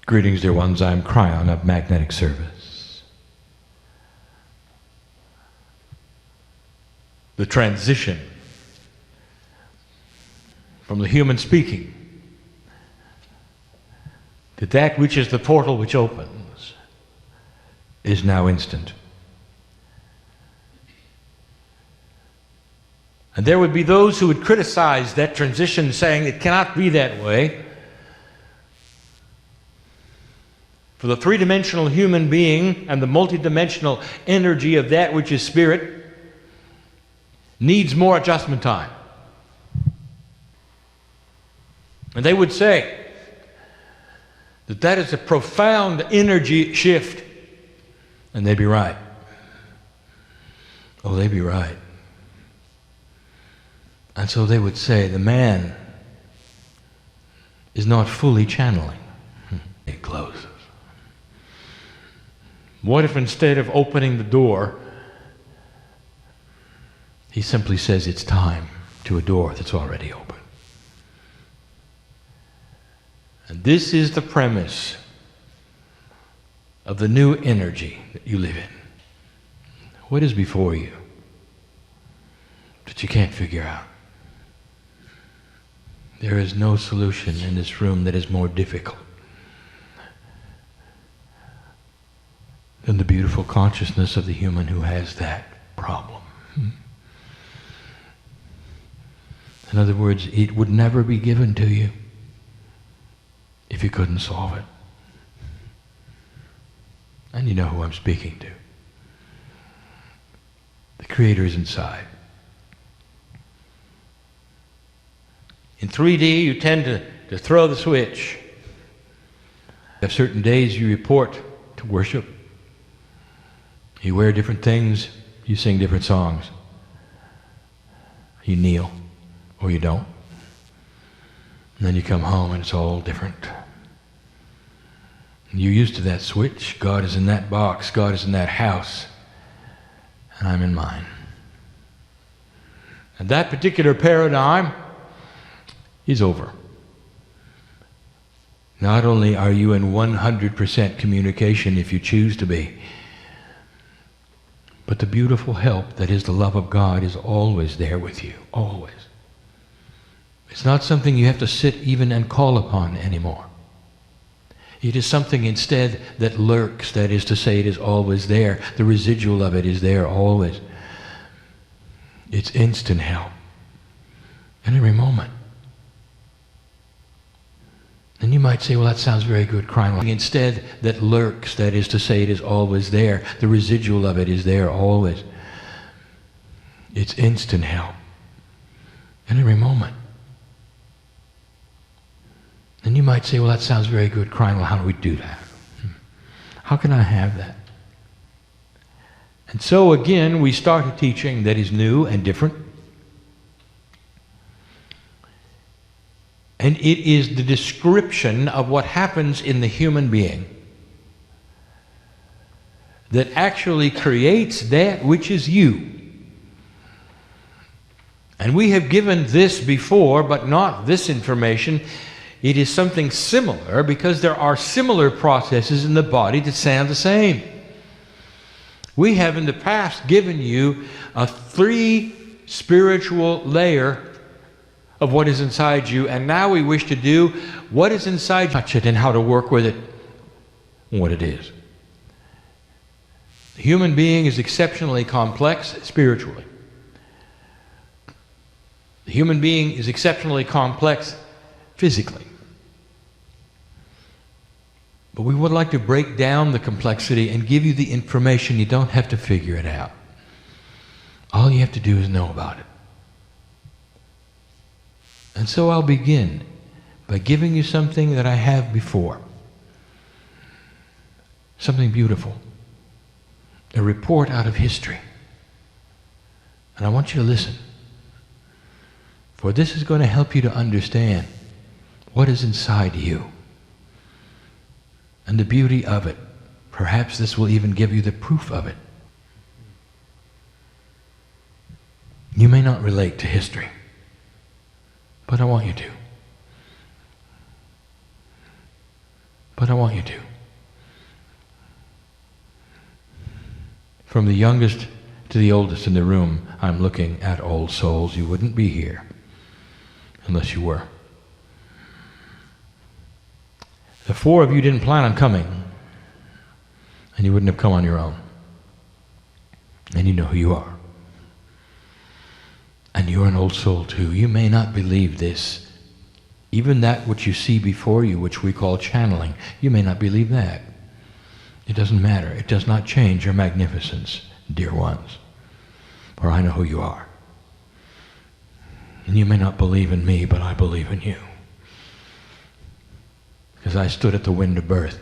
Greetings, dear ones. I'm Cryon of Magnetic Service. The transition from the human speaking to that which is the portal which opens is now instant. And there would be those who would criticize that transition, saying it cannot be that way. For the three-dimensional human being and the multidimensional energy of that which is spirit needs more adjustment time. And they would say that that is a profound energy shift. And they'd be right. Oh, they'd be right. And so they would say the man is not fully channeling. It closes. What if instead of opening the door, he simply says it's time to a door that's already open? And this is the premise of the new energy that you live in. What is before you that you can't figure out? There is no solution in this room that is more difficult than the beautiful consciousness of the human who has that problem. In other words, it would never be given to you if you couldn't solve it. And you know who I'm speaking to. The Creator is inside. In 3D, you tend to throw the switch. There are certain days you report to worship. You wear different things, you sing different songs. You kneel, or you don't. And then you come home and it's all different. And you're used to that switch. God is in that box, God is in that house, and I'm in mine. And that particular paradigm is over. Not only are you in 100% communication if you choose to be, but the beautiful help that is the love of God is always there with you, always. It's not something you have to sit even and call upon anymore. It is something instead that lurks, that is to say, it is always there. The residual of it is there always. It's instant help in every moment. And you might say, well, that sounds very good, crying. Instead, that lurks, that is to say, it is always there. The residual of it is there always. It's instant help in every moment. And you might say, well, that sounds very good, crying. Well, how do we do that? How can I have that? And so again, we start a teaching that is new and different. And it is the description of what happens in the human being that actually creates that which is you. And we have given this before, but not this information. It is something similar because there are similar processes in the body that sound the same. We have in the past given you a 3 spiritual layer of what is inside you, and now we wish to do what is inside you, touch it, and how to work with it, what it is. The human being is exceptionally complex spiritually. The human being is exceptionally complex physically. But we would like to break down the complexity and give you the information. You don't have to figure it out. All you have to do is know about it. And so I'll begin by giving you something that I have before. Something beautiful. A report out of history. And I want you to listen. For this is going to help you to understand what is inside you and the beauty of it. Perhaps this will even give you the proof of it. You may not relate to history, but I want you to. But I want you to. From the youngest to the oldest in the room, I'm looking at old souls. You wouldn't be here unless you were. The four of you didn't plan on coming, and you wouldn't have come on your own. And you know who you are. And you're an old soul too. You may not believe this. Even that which you see before you, which we call channeling, you may not believe that. It doesn't matter. It does not change your magnificence, dear ones. For I know who you are. And you may not believe in me, but I believe in you. Because I stood at the window of birth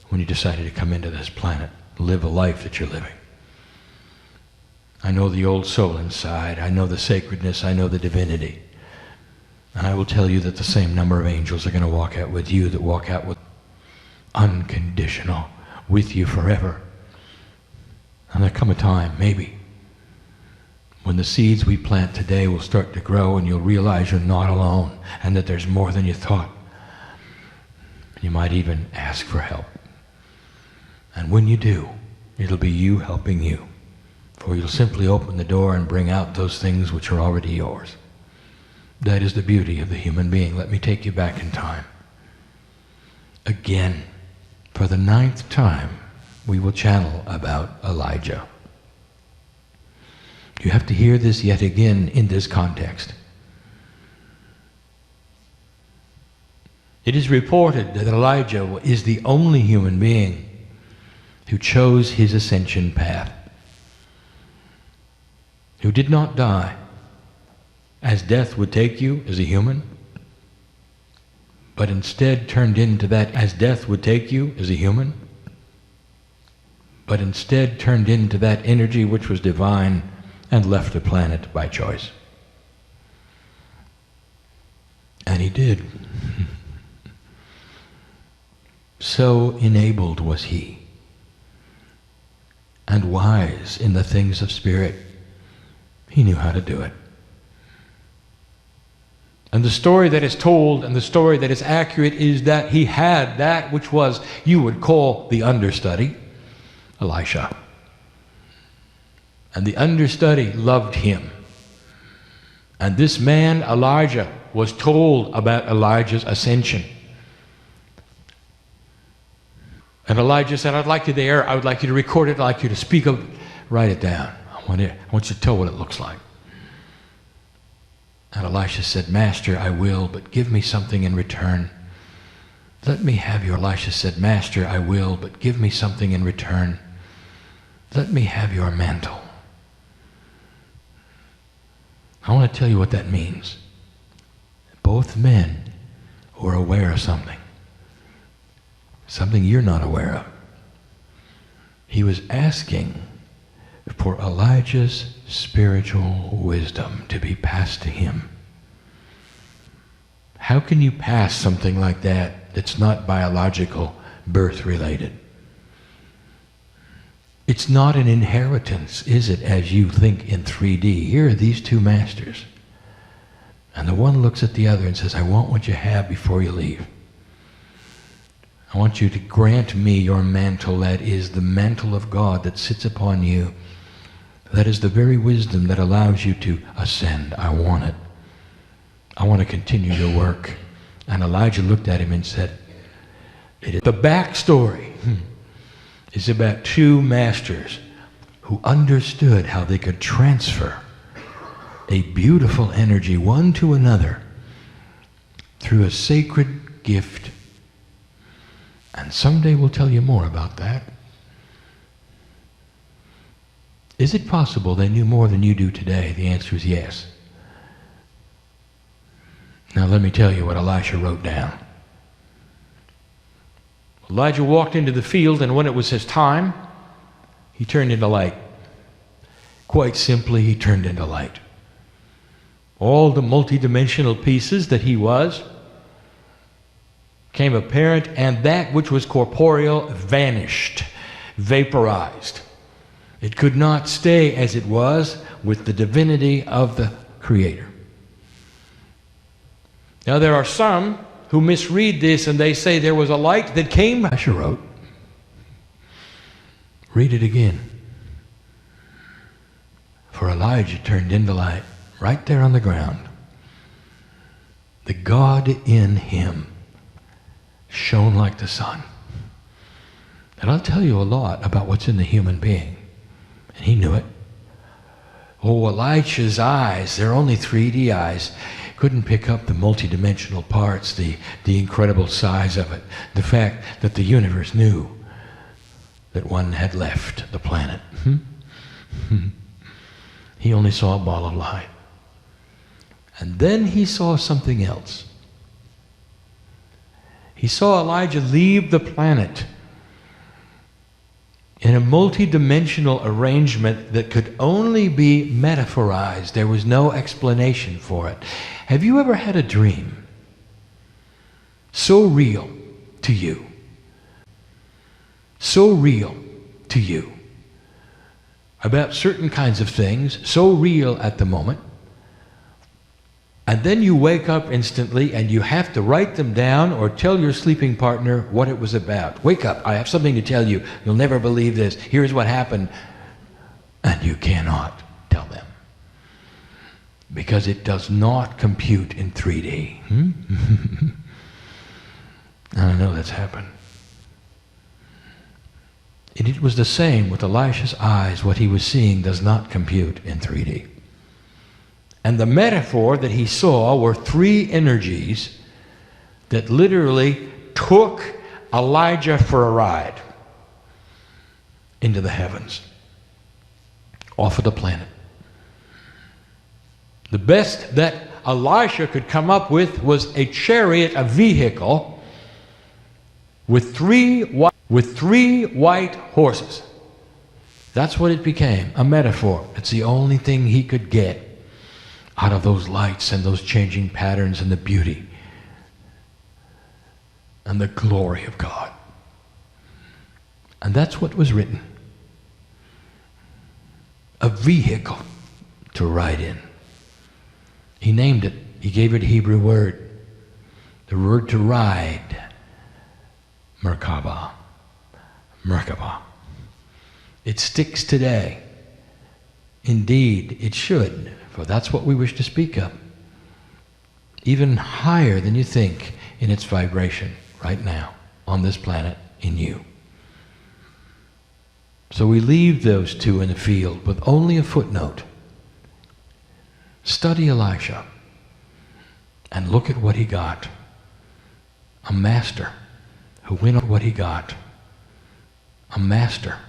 when you decided to come into this planet, live a life that you're living. I know the old soul inside. I know the sacredness. I know the divinity. And I will tell you that the same number of angels are going to walk out with you that walk out with unconditional, with you forever. And there come a time, maybe, when the seeds we plant today will start to grow and you'll realize you're not alone and that there's more than you thought. You might even ask for help. And when you do, it'll be you helping you. For you'll simply open the door and bring out those things which are already yours. That is the beauty of the human being. Let me take you back in time. Again, for the 9th time, we will channel about Elijah. You have to hear this yet again in this context. It is reported that Elijah is the only human being who chose his ascension path, who did not die as death would take you as a human, but instead turned into that as death would take you as a human, but instead turned into that energy which was divine and left the planet by choice. And he did. So enabled was he, and wise in the things of spirit. He knew how to do it. And the story that is told and the story that is accurate is that he had that which was, you would call the understudy, Elisha. And the understudy loved him. And this man, Elijah, was told about Elijah's ascension. And Elijah said, I'd like you there, I would like you to record it, I'd like you to speak of it, write it down. I want you to tell what it looks like. And Elisha said, Master, I will, but give me something in return. Let me have your, Elisha said, Master, I will, but give me something in return. Let me have your mantle. I want to tell you what that means. Both men were aware of something you're not aware of. He was asking for Elijah's spiritual wisdom to be passed to him. How can you pass something like that that's not biological, birth related? It's not an inheritance, is it, as you think in 3D? Here are these two masters. And the one looks at the other and says, I want what you have before you leave. I want you to grant me your mantle. That is the mantle of God that sits upon you. That is the very wisdom that allows you to ascend. I want it. I want to continue your work. And Elijah looked at him and said, the backstory is about two masters who understood how they could transfer a beautiful energy one to another through a sacred gift. And someday we'll tell you more about that. Is it possible they knew more than you do today? The answer is yes. Now let me tell you what Elisha wrote down. Elijah walked into the field, and when it was his time, he turned into light. Quite simply, he turned into light. All the multidimensional pieces that he was came apparent, and that which was corporeal vanished, vaporized. It could not stay as it was with the divinity of the Creator. Now there are some who misread this and they say there was a light that came. Elisha wrote, read it again. For Elijah turned into light right there on the ground. The God in him shone like the sun. And I'll tell you a lot about what's in the human being. And he knew it. Oh, Elisha's eyes, they're only 3D eyes, couldn't pick up the multidimensional parts, the incredible size of it, the fact that the universe knew that one had left the planet. He only saw a ball of light. And then he saw something else. He saw Elijah leave the planet in a multi-dimensional arrangement that could only be metaphorized. There was no explanation for it. Have you ever had a dream so real to you, so real to you, about certain kinds of things, so real at the moment, and then you wake up instantly and you have to write them down or tell your sleeping partner what it was about. Wake up, I have something to tell you. You'll never believe this. Here's what happened. And you cannot tell them. Because it does not compute in 3D. I know that's happened. And it was the same with Elisha's eyes. What he was seeing does not compute in 3D. And the metaphor that he saw were 3 energies that literally took Elijah for a ride into the heavens, off of the planet. The best that Elisha could come up with was a chariot, a vehicle, with three white horses. That's what it became, a metaphor. It's the only thing he could get out of those lights and those changing patterns and the beauty and the glory of God. And that's what was written. A vehicle to ride in. He named it. He gave it a Hebrew word. The word to ride, Merkabah. Merkabah. It sticks today. Indeed, it should, for that's what we wish to speak of. Even higher than you think in its vibration right now on this planet in you. So we leave those 2 in the field with only a footnote. Study Elisha and look at what he got. A master who went on what he got. A master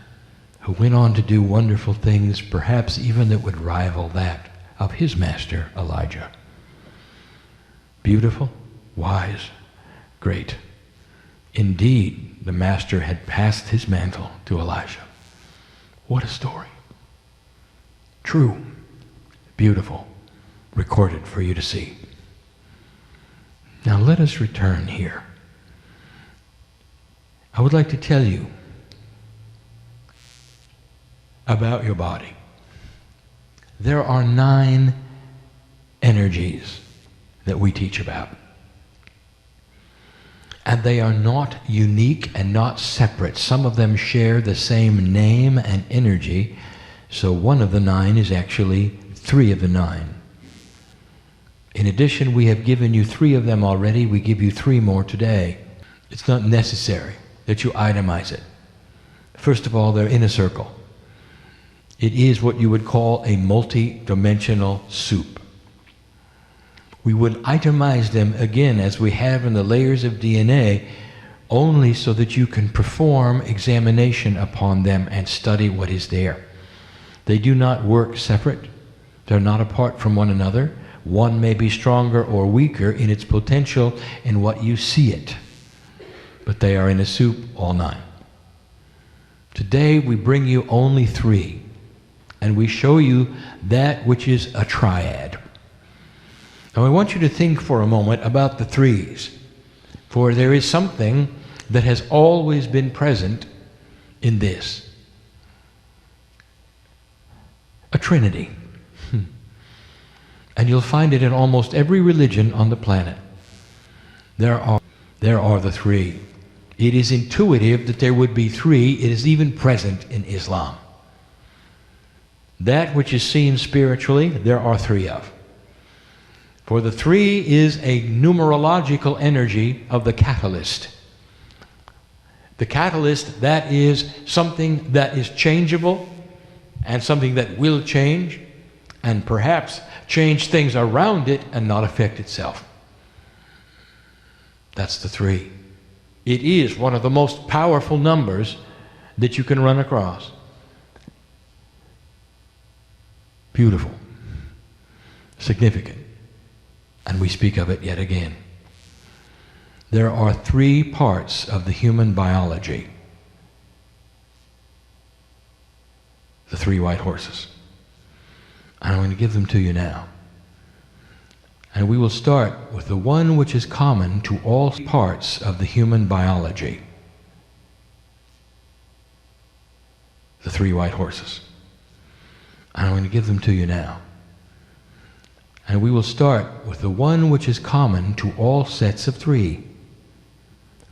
who went on to do wonderful things, perhaps even that would rival that of his master, Elijah. Beautiful, wise, great. Indeed, the master had passed his mantle to Elijah. What a story. True, beautiful, recorded for you to see. Now let us return here. I would like to tell you about your body. There are 9 energies that we teach about. And they are not unique and not separate. Some of them share the same name and energy, so one of the 9 is actually 3 of the 9. In addition, we have given you 3 of them already. We give you 3 more today. It's not necessary that you itemize it. First of all, they're in a circle. It is what you would call a multi-dimensional soup. We would itemize them again as we have in the layers of DNA, only so that you can perform examination upon them and study what is there. They do not work separate. They're not apart from one another. One may be stronger or weaker in its potential in what you see it. But they are in a soup, all 9. Today we bring you only 3. And we show you that which is a triad. Now I want you to think for a moment about the 3s. For there is something that has always been present in this. A Trinity. And you'll find it in almost every religion on the planet. There are the three. It is intuitive that there would be three. It is even present in Islam. That which is seen spiritually, there are three of. For the three is a numerological energy of the catalyst. The catalyst, that is something that is changeable and something that will change and perhaps change things around it and not affect itself. That's the three. It is one of the most powerful numbers that you can run across. Beautiful, significant, and we speak of it yet again. There are three parts of the human biology. The three white horses. And I'm going to give them to you now. And we will start with the one which is common to all parts of the human biology. The three white horses. And I'm going to give them to you now. And we will start with the one which is common to all sets of three.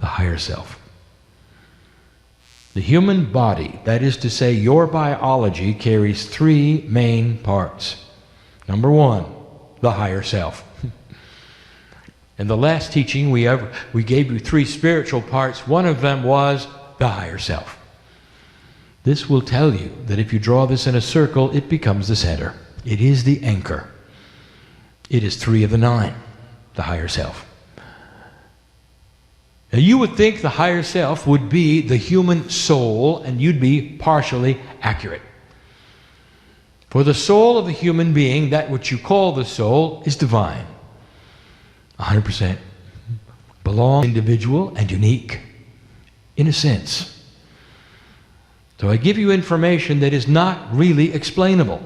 The higher self. The human body, that is to say your biology, carries three main parts. Number one, the higher self. In the last teaching we gave you three spiritual parts. One of them was the higher self. This will tell you that if you draw this in a circle, it becomes the center. It is the anchor. It is three of the nine, the higher self. Now you would think the higher self would be the human soul, and you'd be partially accurate. For the soul of the human being, that which you call the soul, is divine. 100%. Belongs individual and unique, in a sense. So I give you information that is not really explainable.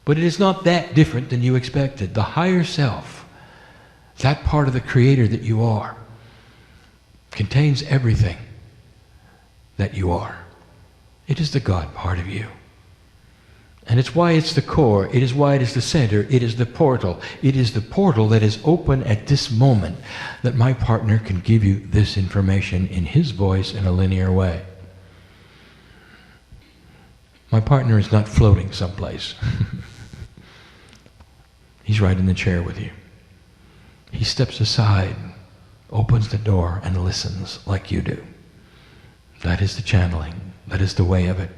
But it is not that different than you expected. The higher self, that part of the Creator that you are, contains everything that you are. It is the God part of you. And it's why it's the core. It is why it is the center. It is the portal. It is the portal that is open at this moment that my partner can give you this information in his voice in a linear way. My partner is not floating someplace. He's right in the chair with you. He steps aside, opens the door, and listens like you do. That is the channeling. That is the way of it.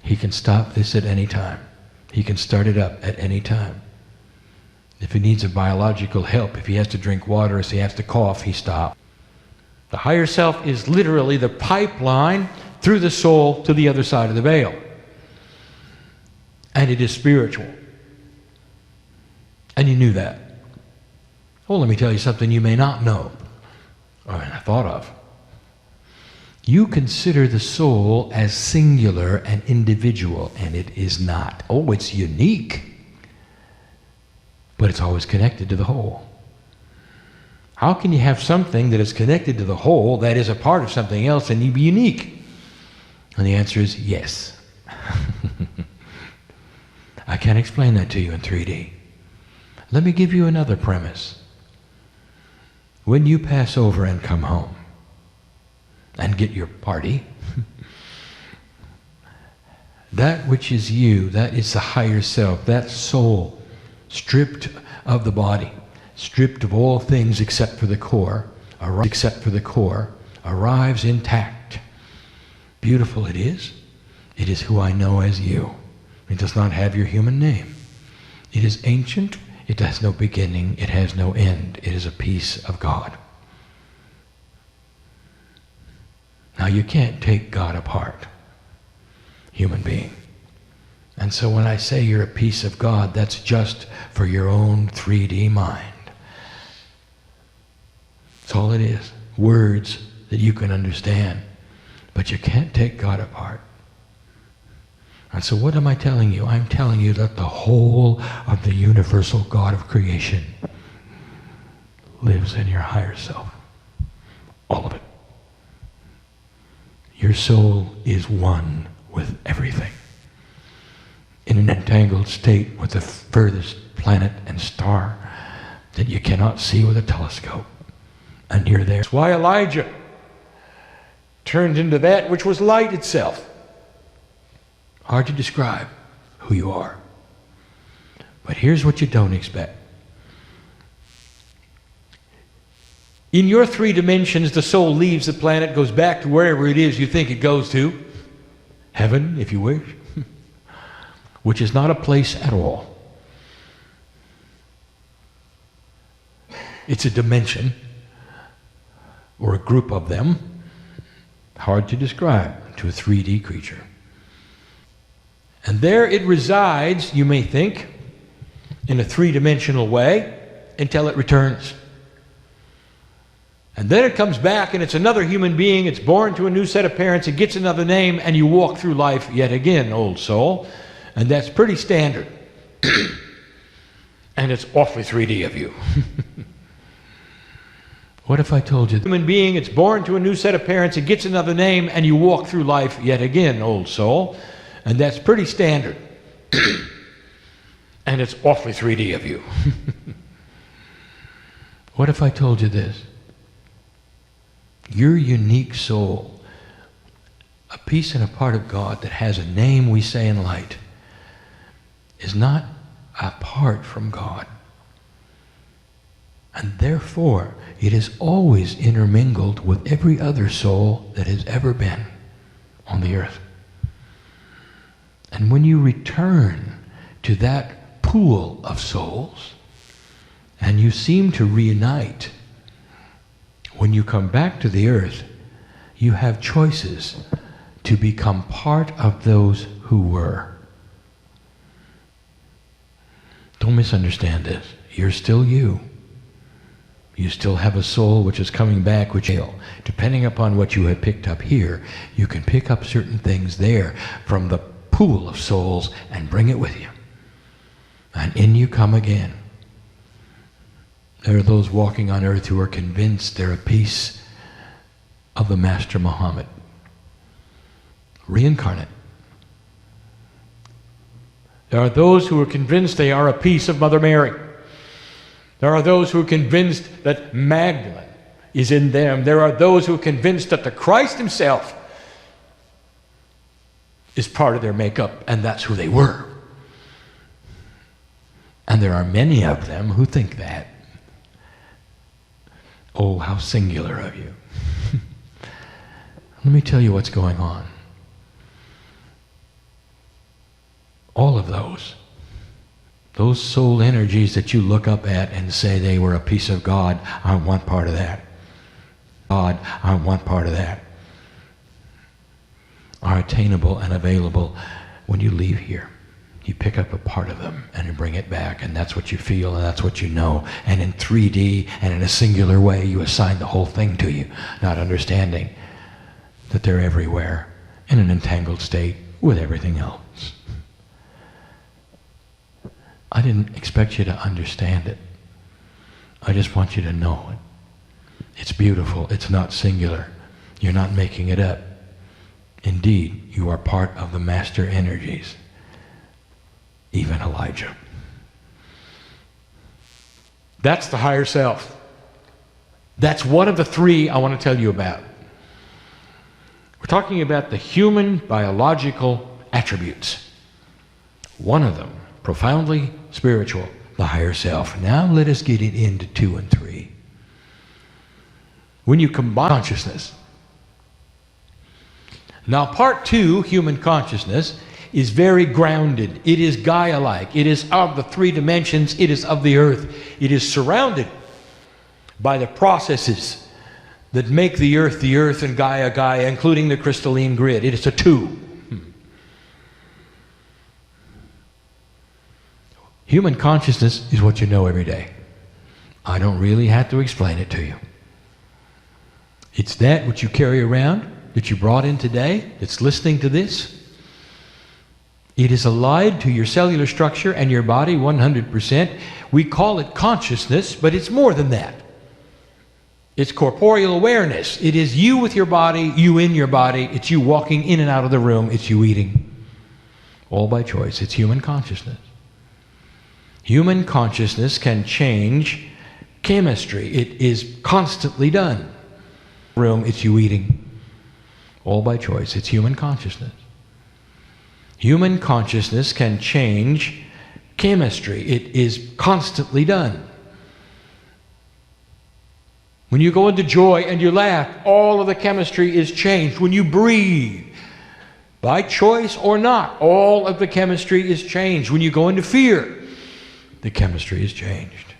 He can stop this at any time. He can start it up at any time. If he needs a biological help, if he has to drink water, if he has to cough, he stops. The higher self is literally the pipeline through the soul to the other side of the veil. And it is spiritual. And you knew that. Well, let me tell you something you may not know, or thought of. You consider the soul as singular and individual, and it is not. Oh, it's unique, but it's always connected to the whole. How can you have something that is connected to the whole that is a part of something else and you be unique? And the answer is yes. I can't explain that to you in 3D. Let me give you another premise. When you pass over and come home and get your party, that which is you, that is the higher self, that soul, stripped of the body, stripped of all things except for the core, arrives intact. Beautiful it is. It is who I know as you. It does not have your human name. It is ancient. It has no beginning. It has no end. It is a piece of God. Now you can't take God apart, human being. And so when I say you're a piece of God, that's just for your own 3D mind. That's all it is. Words that you can understand. But you can't take God apart. And so what am I telling you? I'm telling you that the whole of the universal God of creation lives in your higher self. All of it. Your soul is one with everything. In an entangled state with the furthest planet and star that you cannot see with a telescope. And you're there. That's why Elijah turned into that which was light itself. Hard to describe who you are. But here's what you don't expect. In your 3 dimensions, the soul leaves the planet, goes back to wherever it is you think it goes to. Heaven, if you wish. Which is not a place at all. It's a dimension, or a group of them, hard to describe to a 3D creature. And there it resides, you may think, in a 3-dimensional way, until it returns. And then it comes back and it's another human being, it's born to a new set of parents, it gets another name, and you walk through life yet again, old soul. And that's pretty standard. And it's awfully 3D of you. What if I told you, human being, it's born to a new set of parents, it gets another name, and you walk through life yet again, old soul. And that's pretty standard. And it's awfully 3D of you. What if I told you this? Your unique soul, a piece and a part of God that has a name we say in light, is not apart from God. And therefore, it is always intermingled with every other soul that has ever been on the earth. And when you return to that pool of souls, and you seem to reunite, when you come back to the earth, you have choices to become part of those who were. Don't misunderstand this. You're still you. You still have a soul which is coming back, which, depending upon what you have picked up here, you can pick up certain things there from the pool of souls and bring it with you. And in you come again. There are those walking on earth who are convinced they're a piece of the Master Muhammad, reincarnate. There are those who are convinced they are a piece of Mother Mary. There are those who are convinced that Magdalene is in them. There are those who are convinced that the Christ himself is part of their makeup, and that's who they were. And there are many of them who think that. Oh, how singular of you. Let me tell you what's going on. All of those soul energies that you look up at and say they were a piece of God, I want part of that. God, I want part of that, are attainable and available when you leave here. You pick up a part of them and you bring it back, and that's what you feel and that's what you know. And in 3D and in a singular way, you assign the whole thing to you, not understanding that they're everywhere in an entangled state with everything else. I didn't expect you to understand it. I just want you to know it. It's beautiful. It's not singular. You're not making it up. Indeed, you are part of the master energies. Even Elijah. That's the higher self. That's one of the 3 I want to tell you about. We're talking about the human biological attributes. One of them, profoundly spiritual, the higher self. Now let us get it into 2 and 3. When you combine consciousness. Now part 2, human consciousness, is very grounded. It is Gaia-like. It is of the 3 dimensions. It is of the earth. It is surrounded by the processes that make the earth, and Gaia, including the crystalline grid. It is a 2. Human consciousness is what you know every day. I don't really have to explain it to you. It's that which you carry around, that you brought in today, that's listening to this. It is allied to your cellular structure and your body 100%. We call it consciousness, but it's more than that. It's corporeal awareness. It is you with your body, you in your body. It's you walking in and out of the room. It's you eating. All by choice. It's human consciousness. Human consciousness can change chemistry. It is constantly done. Room, it's you eating. All by choice. It's human consciousness. Human consciousness can change chemistry. It is constantly done. When you go into joy and you laugh, all of the chemistry is changed. When you breathe, by choice or not, all of the chemistry is changed. When you go into fear, the chemistry is changed.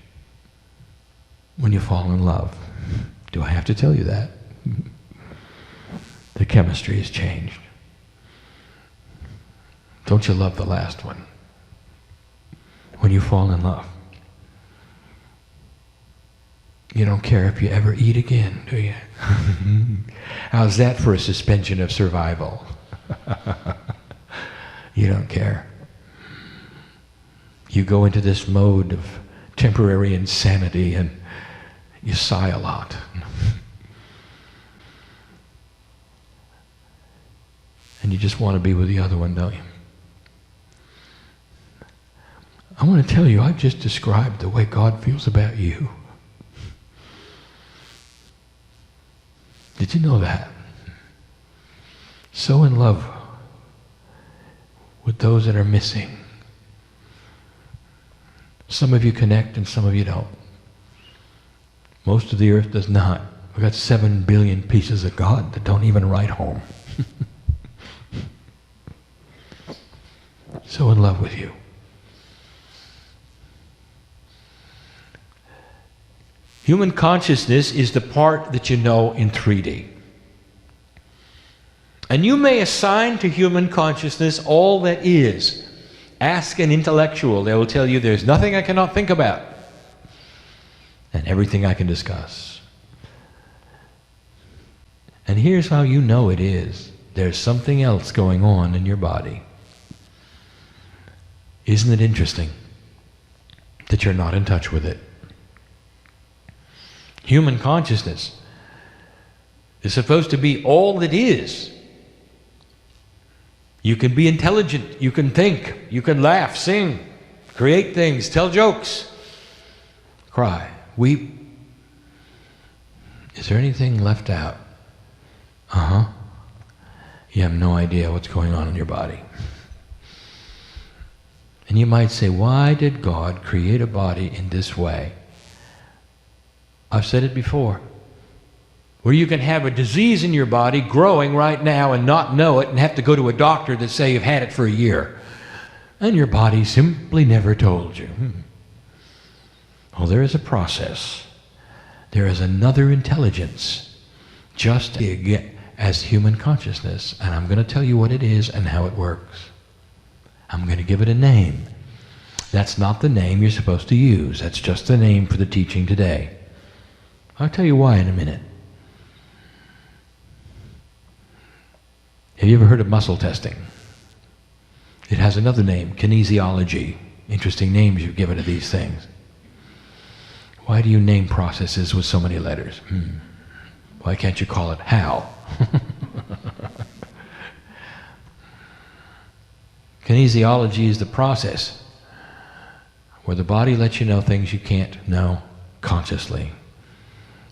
When you fall in love, do I have to tell you that? The chemistry is changed. Don't you love the last one? When you fall in love, you don't care if you ever eat again, do you? How's that for a suspension of survival? You don't care. You go into this mode of temporary insanity and you sigh a lot. And you just want to be with the other one, don't you? I want to tell you, I've just described the way God feels about you. Did you know that? So in love with those that are missing. Some of you connect and some of you don't. Most of the earth does not. We've got 7 billion pieces of God that don't even write home. So in love with you. Human consciousness is the part that you know in 3D. And you may assign to human consciousness all that is. Ask an intellectual. They will tell you there's nothing I cannot think about and everything I can discuss. And here's how you know it is. There's something else going on in your body. Isn't it interesting that you're not in touch with it? Human consciousness is supposed to be all that is. You can be intelligent, you can think, you can laugh, sing, create things, tell jokes, cry, weep. Is there anything left out? You have no idea what's going on in your body. And you might say, why did God create a body in this way? I've said it before. Where you can have a disease in your body growing right now and not know it and have to go to a doctor that say you've had it for a year. And your body simply never told you. Well, there is a process. There is another intelligence just as human consciousness. And I'm going to tell you what it is and how it works. I'm going to give it a name. That's not the name you're supposed to use. That's just the name for the teaching today. I'll tell you why in a minute. Have you ever heard of muscle testing? It has another name, kinesiology. Interesting names you've given to these things. Why do you name processes with so many letters? Why can't you call it how? Kinesiology is the process where the body lets you know things you can't know consciously.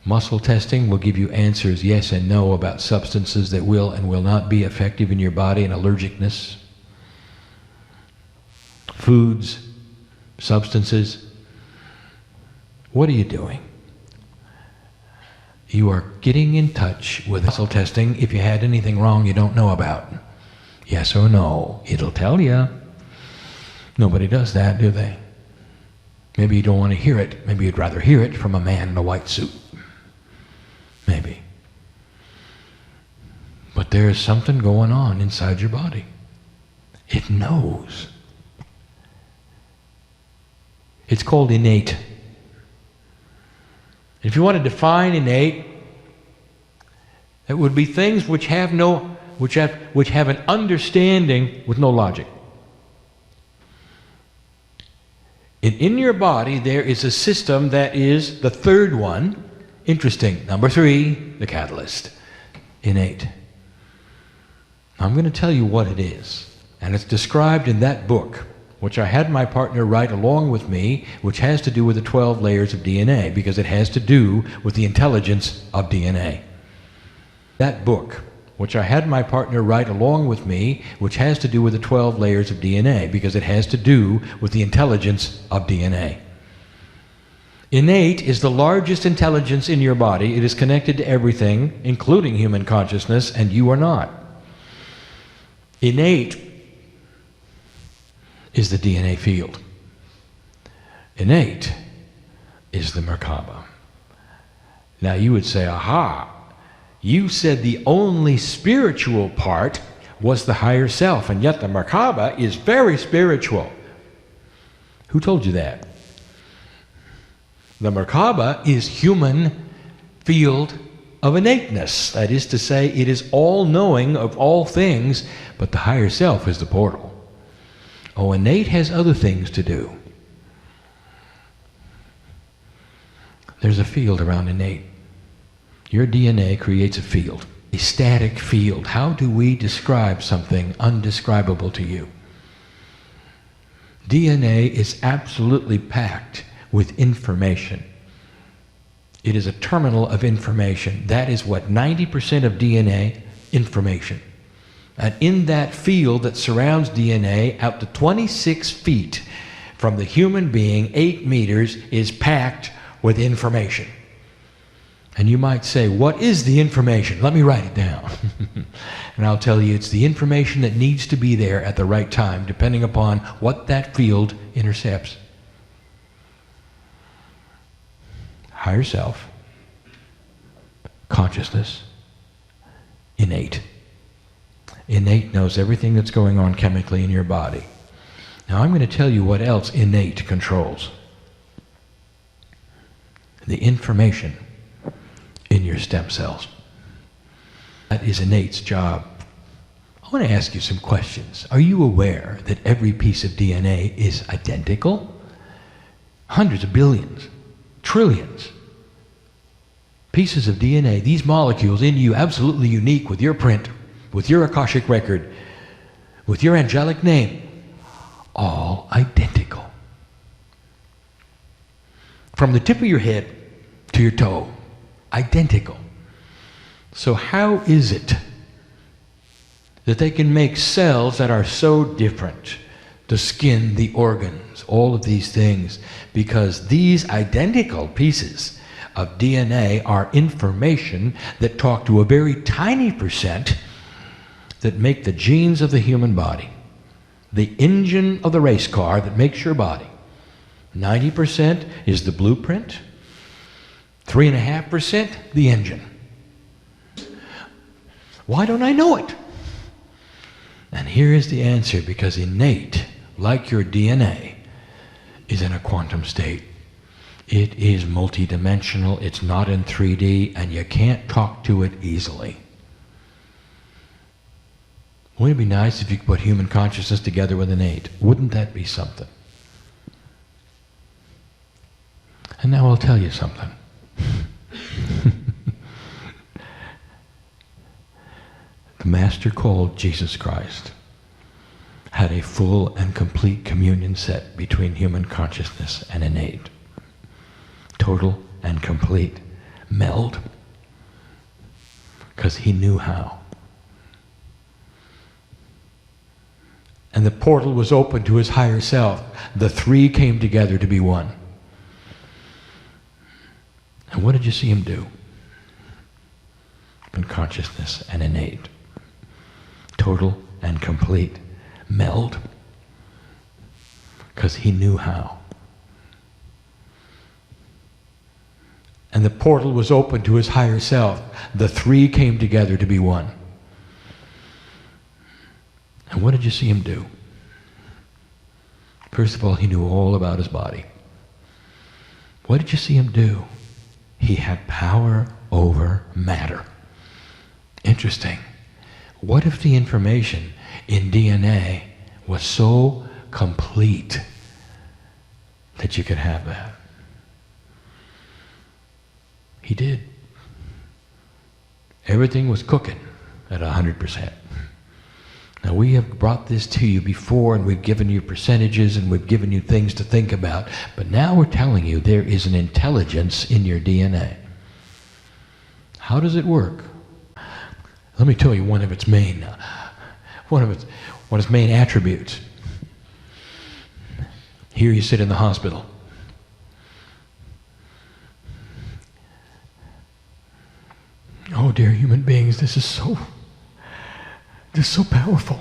Muscle testing will give you answers yes and no about substances that will and will not be effective in your body and allergicness. Foods, substances. What are you doing? You are getting in touch with muscle testing if you had anything wrong you don't know about. Yes or no. It'll tell you. Nobody does that, do they? Maybe you don't want to hear it. Maybe you'd rather hear it from a man in a white suit. Maybe. But there is something going on inside your body. It knows. It's called innate. If you want to define innate, it would be things which have an understanding with no logic. And in your body there is a system that is the third one. Interesting. Number 3, the catalyst. Innate. I'm going to tell you what it is. And it's described in that book. which I had my partner write along with me, which has to do with the 12 layers of DNA, because it has to do with the intelligence of DNA. That book, which I had my partner write along with me, which has to do with the 12 layers of DNA, because it has to do with the intelligence of DNA. Innate is the largest intelligence in your body. It is connected to everything, including human consciousness, and you are not. Innate is the DNA field. Innate is the Merkaba. Now you would say, aha, you said the only spiritual part was the higher self, and yet the Merkaba is very spiritual. Who told you that? The Merkaba is human field of innateness. That is to say, it is all-knowing of all things, but the higher self is the portal. Oh, innate has other things to do. There's a field around innate. Your DNA creates a field, a static field. How do we describe something undescribable to you? DNA is absolutely packed with information. It is a terminal of information. That is what 90% of DNA, information. And in that field that surrounds DNA, out to 26 feet from the human being, 8 meters, is packed with information. And you might say, what is the information? Let me write it down. And I'll tell you, it's the information that needs to be there at the right time, depending upon what that field intercepts. Higher self, consciousness, innate. Innate knows everything that's going on chemically in your body. Now I'm going to tell you what else innate controls. The information in your stem cells. That is innate's job. I want to ask you some questions. Are you aware that every piece of DNA is identical? Hundreds of billions, trillions pieces of DNA, these molecules in you, absolutely unique, with your print, with your Akashic record, with your angelic name, all identical. From the tip of your head to your toe, identical. So how is it that they can make cells that are so different? The skin, the organs, all of these things, because these identical pieces of DNA are information that talk to a very tiny percent that make the genes of the human body, the engine of the race car that makes your body. 90% is the blueprint, 3.5% the engine. Why don't I know it? And here is the answer, because innate, like your DNA, is in a quantum state. It is multidimensional, it's not in 3D, and you can't talk to it easily. Wouldn't it be nice if you could put human consciousness together with innate? Wouldn't that be something? And now I'll tell you something. The Master called Jesus Christ had a full and complete communion set between human consciousness and innate. Total and complete meld. Because he knew how. And the portal was open to his higher self. The three came together to be one. And what did you see him do? In consciousness and innate. Total and complete meld. Because he knew how. And the portal was open to his higher self. The three came together to be one. And what did you see him do? First of all, he knew all about his body. What did you see him do? He had power over matter. Interesting. What if the information in DNA was so complete that you could have that? He did. Everything was cooking at 100%. Now, we have brought this to you before, and we've given you percentages, and we've given you things to think about. But now we're telling you there is an intelligence in your DNA. How does it work? Let me tell you one of its main attributes. Here you sit in the hospital. Oh, dear human beings, this is so powerful.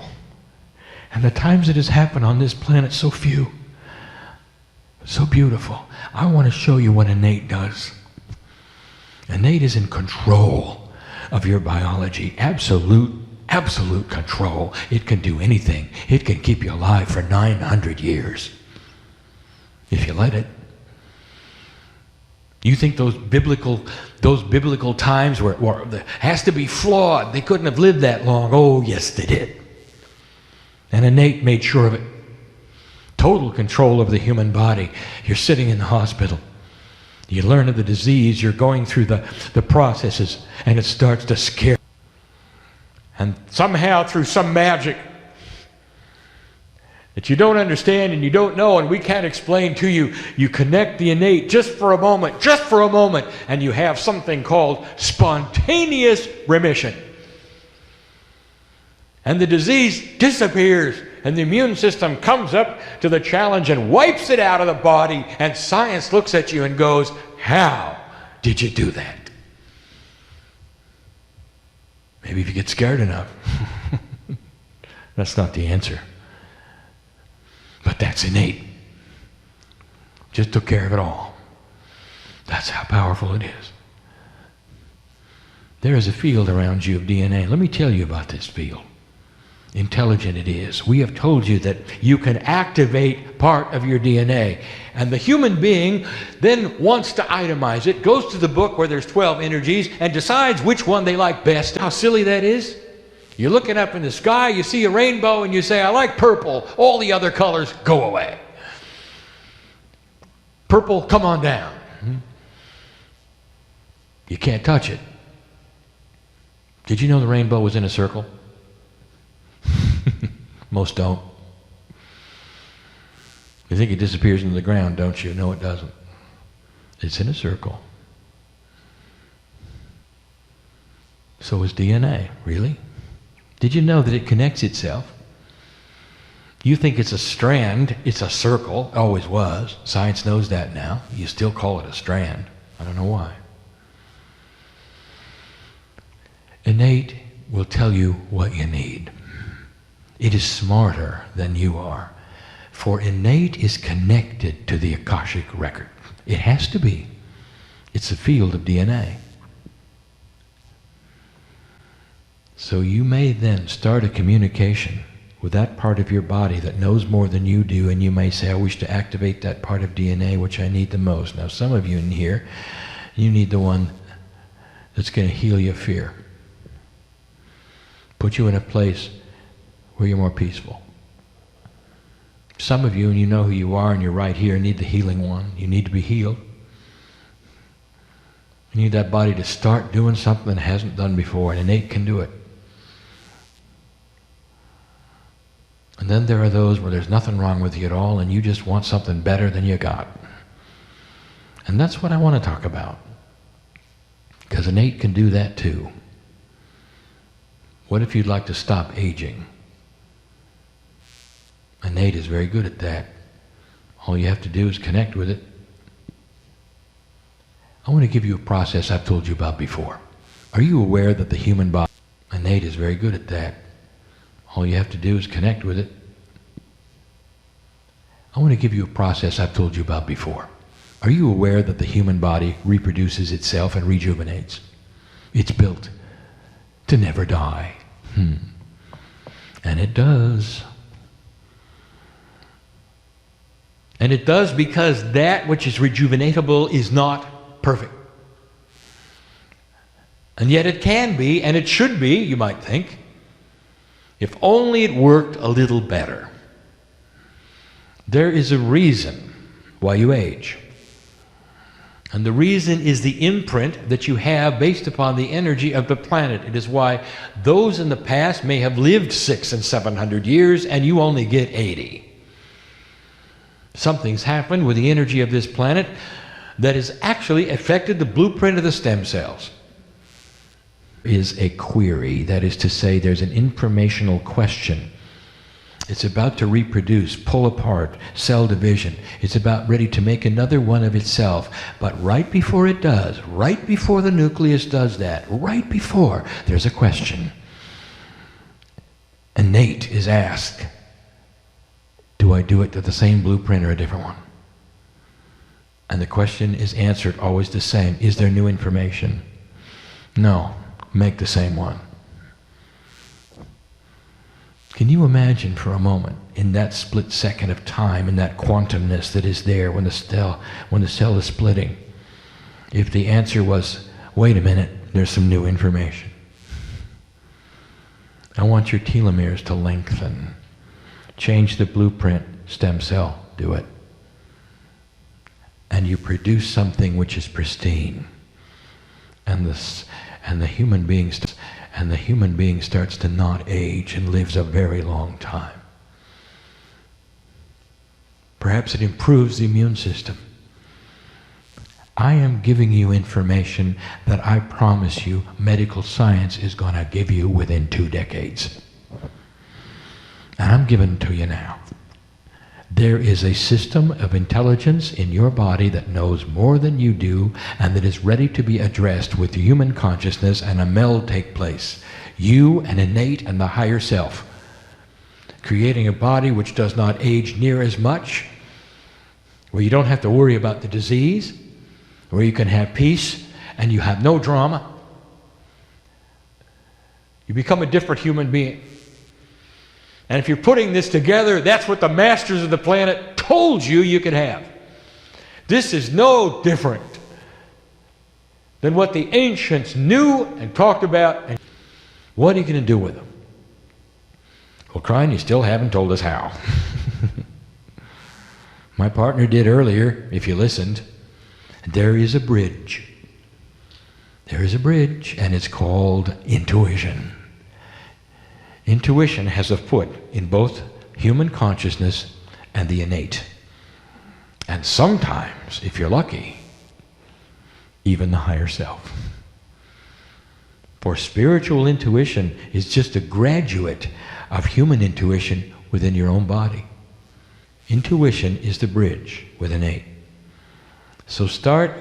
And the times it has happened on this planet, so few. So beautiful. I want to show you what innate does. Innate is in control of your biology. Absolute control. It can do anything. It can keep you alive for 900 years. If you let it. You think those biblical times were has to be flawed. They couldn't have lived that long. Oh, yes, they did. And innate made sure of it. Total control of the human body. You're sitting in the hospital. You learn of the disease. You're going through the processes, and it starts to scare. And somehow, through some magic that you don't understand and you don't know and we can't explain to you, you connect the innate just for a moment, and you have something called spontaneous remission. And the disease disappears, and the immune system comes up to the challenge and wipes it out of the body, and science looks at you and goes, how did you do that? Maybe if you get scared enough. That's not the answer. But that's innate. Just took care of it all. That's how powerful it is. There is a field around you of DNA. Let me tell you about this field. Intelligent it is. We have told you that you can activate part of your DNA. And the human being then wants to itemize it, goes to the book where there's 12 energies, and decides which one they like best. How silly that is. You're looking up in the sky, you see a rainbow, and you say, I like purple. All the other colors go away. Purple, come on down. You can't touch it. Did you know the rainbow was in a circle? Most don't. You think it disappears into the ground, don't you? No, it doesn't. It's in a circle. So is DNA, really? Did you know that it connects itself? You think it's a strand, it's a circle, always was. Science knows that now. You still call it a strand. I don't know why. Innate will tell you what you need. It is smarter than you are. For innate is connected to the Akashic record. It has to be. It's a field of DNA. So you may then start a communication with that part of your body that knows more than you do, and you may say, I wish to activate that part of DNA which I need the most. Now some of you in here, you need the one that's going to heal your fear. Put you in a place where you're more peaceful. Some of you, and you know who you are, and you're right here, need the healing one. You need to be healed. You need that body to start doing something it hasn't done before, and innate can do it. And then there are those where there's nothing wrong with you at all, and you just want something better than you got. And that's what I want to talk about. Because innate can do that too. What if you'd like to stop aging? Innate is very good at that. All you have to do is connect with it. I want to give you a process I've told you about before. Are you aware that the human body, innate is very good at that. All you have to do is connect with it. I want to give you a process I've told you about before. Are you aware that the human body reproduces itself and rejuvenates? It's built to never die. And it does. And it does because that which is rejuvenatable is not perfect. And yet it can be, and it should be, you might think, if only it worked a little better. There is a reason why you age. And the reason is the imprint that you have based upon the energy of the planet. It is why those in the past may have lived 600 and 700 years and you only get 80. Something's happened with the energy of this planet that has actually affected the blueprint of the stem cells. Is a query, that is to say, there's an informational question. It's about to reproduce, pull apart, cell division. It's about ready to make another one of itself. But right before it does, right before the nucleus does that, right before, there's a question. Innate is asked, do I do it to the same blueprint or a different one? And the question is answered always the same. Is there new information? No. Make the same one. Can you imagine for a moment, in that split second of time, in that quantumness that is there when the cell is splitting, if the answer was, wait a minute, there's some new information. I want your telomeres to lengthen. Change the blueprint, stem cell, do it. And you produce something which is pristine. And the human being starts to not age and lives a very long time. Perhaps it improves the immune system. I am giving you information that I promise you medical science is going to give you within 2 decades. And I'm giving it to you now. There is a system of intelligence in your body that knows more than you do and that is ready to be addressed with human consciousness, and a meld take place. You and innate and the higher self. Creating a body which does not age near as much, where you don't have to worry about the disease, where you can have peace and you have no drama. You become a different human being. And if you're putting this together, that's what the masters of the planet told you you could have. This is no different than what the ancients knew and talked about. And what are you going to do with them? Well, Krein, you still haven't told us how. My partner did earlier, if you listened. There is a bridge. There is a bridge, and it's called intuition. Intuition has a foot in both human consciousness and the innate. And sometimes, if you're lucky, even the higher self. For spiritual intuition is just a graduate of human intuition within your own body. Intuition is the bridge with innate. So start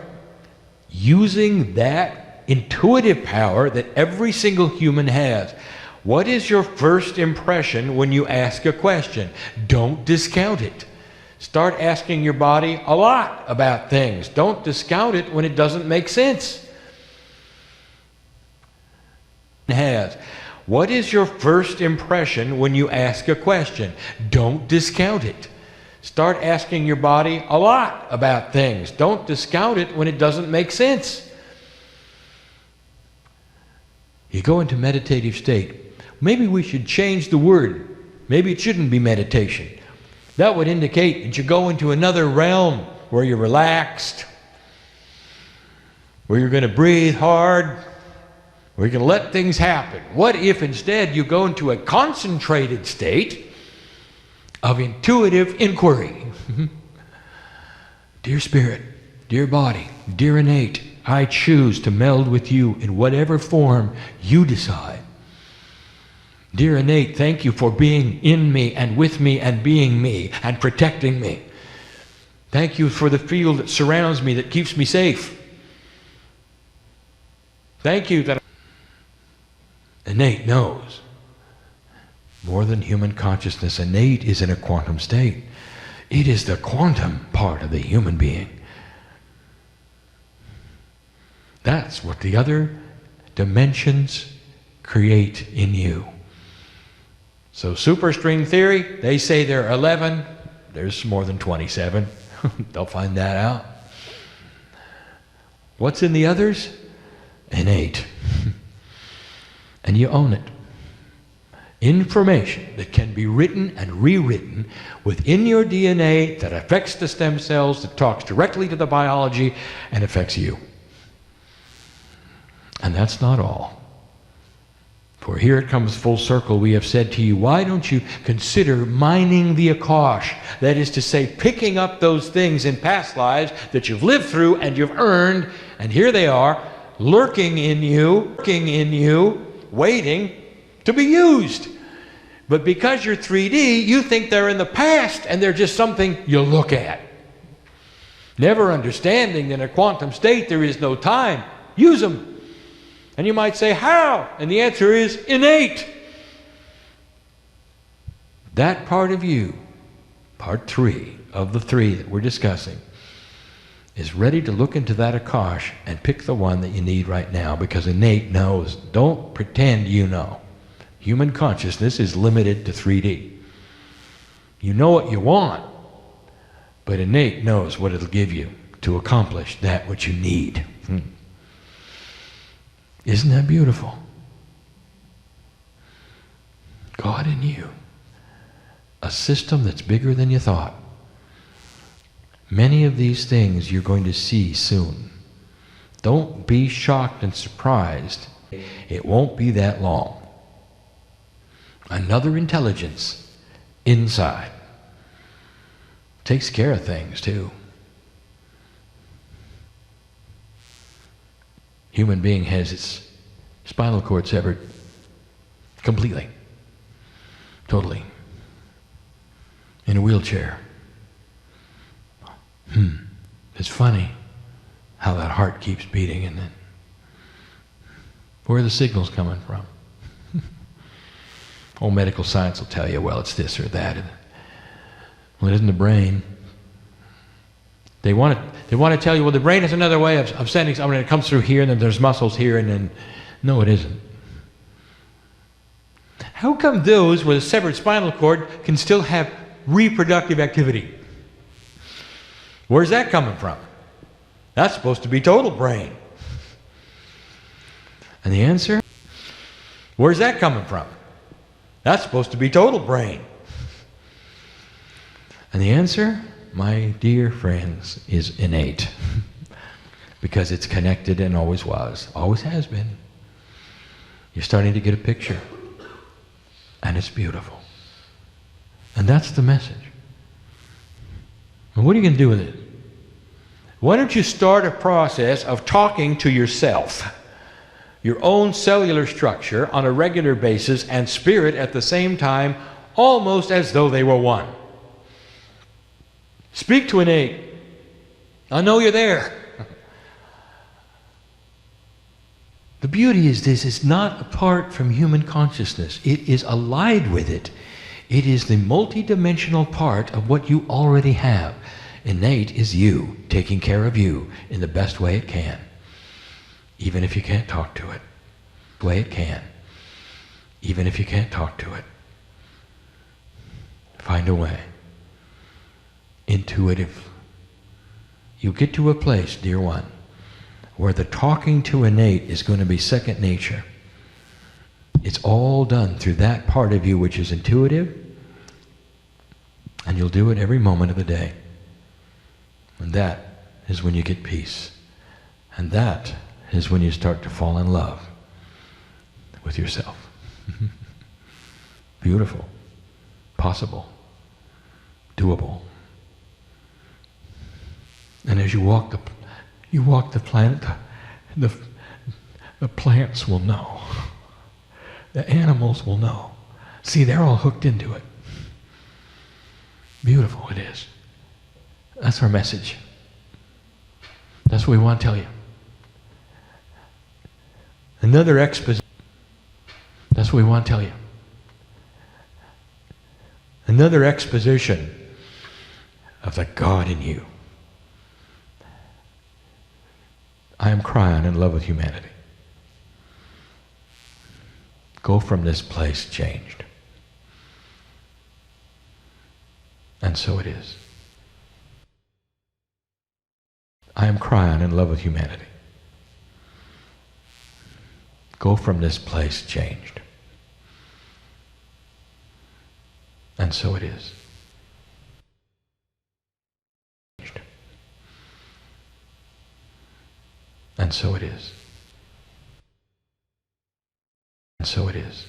using that intuitive power that every single human has. What is your first impression when you ask a question? Don't discount it. Start asking your body a lot about things. Don't discount it when it doesn't make sense. What is your first impression when you ask a question? Don't discount it. Start asking your body a lot about things. Don't discount it when it doesn't make sense. You go into meditative state. Maybe we should change the word. Maybe it shouldn't be meditation. That would indicate that you go into another realm where you're relaxed, where you're going to breathe hard, where you're going to let things happen. What if instead you go into a concentrated state of intuitive inquiry? Dear spirit, dear body, dear innate, I choose to meld with you in whatever form you decide. Dear innate, thank you for being in me and with me and being me and protecting me. Thank you for the field that surrounds me, that keeps me safe. Thank you that innate knows more than human consciousness. Innate is in a quantum state. It is the quantum part of the human being. That's what the other dimensions create in you. So superstring theory, they say there are 11. There's more than 27. They'll find that out. What's in the others? Innate. And you own it. information that can be written and rewritten within your DNA that affects the stem cells, that talks directly to the biology and affects you. And that's not all. For here it comes full circle. We have said to you, why don't you consider mining the Akash? That is to say, picking up those things in past lives that you've lived through and you've earned, and here they are, lurking in you, waiting to be used. But because you're 3D, you think they're in the past and they're just something you look at. Never understanding that in a quantum state there is no time. Use them. And you might say, how? And the answer is innate. That part of you, part 3 of the 3 that we're discussing, is ready to look into that Akash and pick the one that you need right now, because innate knows. Don't pretend you know. Human consciousness is limited to 3D. You know what you want, but innate knows what it'll give you to accomplish that which you need. Isn't that beautiful? God in you. A system that's bigger than you thought. Many of these things you're going to see soon. Don't be shocked and surprised. It won't be that long. Another intelligence inside. Takes care of things too. Human being has its spinal cord severed completely, totally, in a wheelchair. It's funny how that heart keeps beating, and then where are the signals coming from? Old medical science will tell you, well, it's this or that. Well, it isn't the brain. They want to tell you, well, the brain has another way of sending something, and it comes through here, and then there's muscles here, and then, no, it isn't. How come those with a severed spinal cord can still have reproductive activity? Where's that coming from? That's supposed to be total brain. And the answer? Where's that coming from? That's supposed to be total brain. And the answer, my dear friends, is innate. Because it's connected and always was, always has been. You're starting to get a picture. And it's beautiful. And that's the message. And what are you going to do with it? Why don't you start a process of talking to yourself, your own cellular structure on a regular basis, and spirit at the same time, almost as though they were one. Speak to innate. I know you're there. The beauty is this is not apart from human consciousness. It is allied with it. It is the multidimensional part of what you already have. Innate is you, taking care of you in the best way it can. Even if you can't talk to it. The way it can. Even if you can't talk to it. Find a way. Intuitive. You get to a place, dear one, where the talking to innate is going to be second nature. It's all done through that part of you which is intuitive, and you'll do it every moment of the day. And that is when you get peace. And that is when you start to fall in love with yourself. Beautiful. Possible. Doable. And as you walk the planet, the plants will know. The animals will know. See, they're all hooked into it. Beautiful it is. That's our message. That's what we want to tell you. Another exposition. That's what we want to tell you. Another exposition of the God in you. I am crying in love with humanity. Go from this place changed. And so it is. I am crying in love with humanity. Go from this place changed. And so it is. And so it is. And so it is.